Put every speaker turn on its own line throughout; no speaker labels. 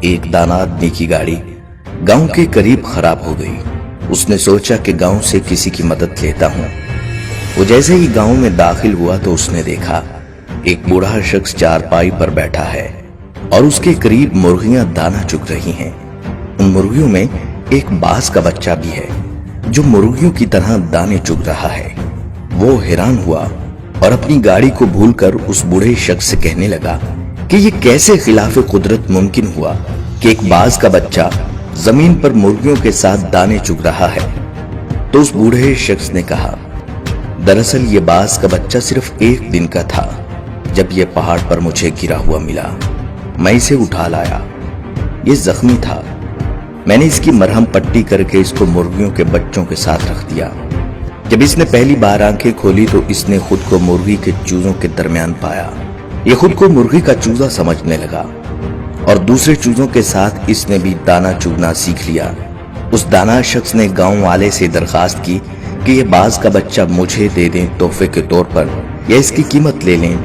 ایک दाना आदमी की गाड़ी गांव के करीब खराब हो गई। उसने सोचा कि गांव से किसी की मदद लेता हूं। वो जैसे ही गांव में दाखिल हुआ तो उसने देखा एक बूढ़ा शख्स चारपाई पर बैठा है और उसके करीब मुर्गियां दाना चुग रही हैं। उन मुर्गियों में एक बाज का बच्चा भी है जो मुर्गियों की तरह दाने चुग रहा है। वो हैरान हुआ और अपनी गाड़ी को भूलकर उस बूढ़े शख्स से कहने लगा कि ये कैसे खिलाफ कुदरत मुमकिन हुआ कि एक बाज का बच्चा जमीन पर मुर्गियों के साथ दाने चुग रहा है। तो उस बूढ़े शख्स ने कहा, दरअसल ये बाज का बच्चा सिर्फ एक दिन का था। जब ये पहाड़ पर मुझे गिरा हुआ मिला, मैं इसे उठा लाया। ये जख्मी था, मैंने इसकी मरहम पट्टी करके इसको मुर्गियों के बच्चों के साथ रख दिया। जब इसने पहली बार आंखें खोली तो इसने खुद को मुर्गी के चूजों के दरमियान पाया। ये खुद को मुर्गी का चूजा समझने लगा और दूसरे चूजों के साथ इसने भी दाना चुगना सीख लिया। उस दाना शख्स ने गांव वाले से दरखास्त की कि ये बाज का बच्चा मुझे दे दें तोहफे के तौर पर या इसकी कीमत ले लें,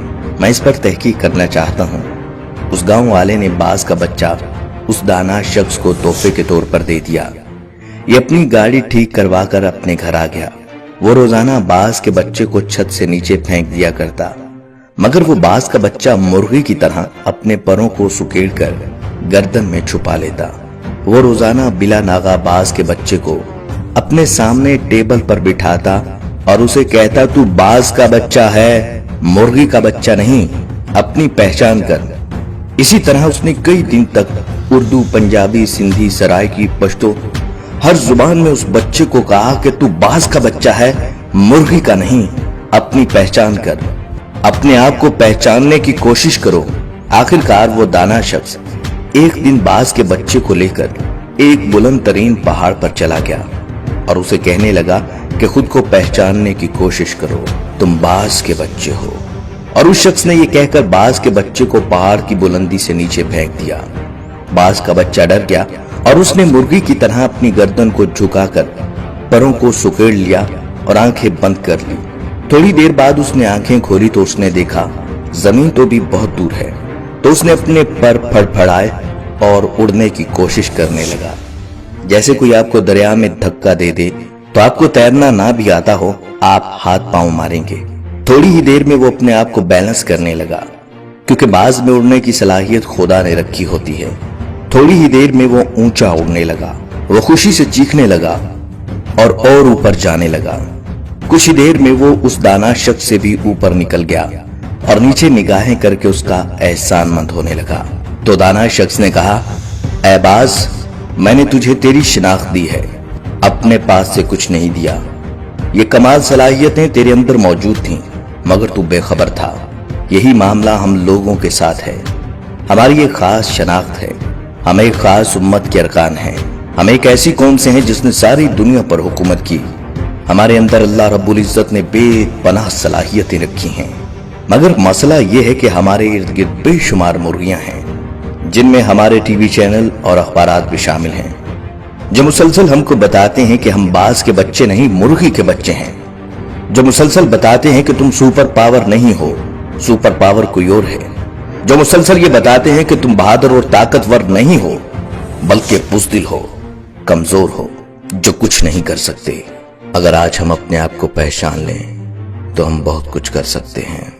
मैं इस पर तहकीक करना चाहता हूँ। उस गांव वाले ने बाज का बच्चा उस दाना शख्स को तोहफे के तौर पर दे दिया। ये अपनी गाड़ी ठीक करवा कर अपने घर आ गया। वो रोजाना बाज के बच्चे को छत से नीचे फेंक दिया करता, मगर वो बाज का बच्चा मुर्गी की तरह अपने परों को सुकेड़कर गर्दन में छुपा लेता। वो रोजाना बिला नागा बाज के बच्चे को अपने सामने टेबल पर बिठाता और उसे कहता, तू बाज का बच्चा है, मुर्गी का बच्चा नहीं, अपनी पहचान कर। इसी तरह उसने कई दिन तक उर्दू, पंजाबी, सिंधी, सराइकी, पश्तो हर जुबान में उस बच्चे को कहा कि तू बाज का बच्चा है, मुर्गी का नहीं, अपनी पहचान कर, अपने आप को पहचानने की कोशिश करो। आखिरकार वो दाना शख्स एक दिन बाज के बच्चे को लेकर एक बुलंद तरीन पहाड़ पर चला गया और उसे कहने लगा कि खुद को पहचानने की कोशिश करो, तुम बाज के बच्चे हो। और उस शख्स ने यह कहकर बाज के बच्चे को पहाड़ की बुलंदी से नीचे फेंक दिया। बाज का बच्चा डर गया और उसने मुर्गी की तरह अपनी गर्दन को झुकाकर परों को सुकेड़ लिया और आंखें बंद कर ली। थोड़ी देर बाद उसने आंखें खोली तो उसने देखा जमीन तो भी बहुत दूर है। तो उसने अपने पर फड़फड़ाए और उड़ने की कोशिश करने लगा। जैसे कोई आपको दरिया में धक्का दे दे तो आपको तैरना ना भी आता हो, आप हाथ पांव मारेंगे। थोड़ी ही देर में वो अपने आप को बैलेंस करने लगा, क्योंकि बाज में उड़ने की सलाहियत खुदा ने रखी होती है। थोड़ी ही देर में वो ऊंचा उड़ने लगा। वो खुशी से चीखने लगा और ऊपर जाने लगा। कुछ ही देर में वो उस दाना शख्स से भी ऊपर निकल गया और नीचे निगाहें करके उसका एहसानमंद होने लगा। तो दाना शख्स ने कहा, ऐ बाज, मैंने तुझे तेरी शिनाख्त दी है, अपने पास से कुछ नहीं दिया। ये कमाल सलाहियतें तेरे अंदर मौजूद थीं, मगर तू बेखबर था। यही मामला हम लोगों के साथ है। हमारी एक खास शनाख्त है, हम एक खास उम्मत के अरकान हैं। हम एक ऐसी कौम से हैं जिसने सारी दुनिया पर हुकूमत की। हमारे अंदर अल्लाह रब्बुल इज्जत ने बेपनाह सलाहियतें रखी हैं, मगर मसला ये है कि हमारे इर्द गिर्द बेशुमार मुर्गियां हैं, जिनमें हमारे टीवी चैनल और अखबारात भी शामिल हैं, जो मुसलसल हमको बताते हैं कि हम बाज के बच्चे नहीं, मुर्गी के बच्चे हैं। जो मुसलसल बताते हैं कि तुम सुपर पावर नहीं हो, सुपर पावर कोई और है। जो मुसलसल ये बताते हैं कि तुम बहादुर और ताकतवर नहीं हो, बल्कि बुज़दिल हो, कमजोर हो, जो कुछ नहीं कर सकते। अगर आज हम अपने आप को पहचान लें तो हम बहुत कुछ कर सकते हैं।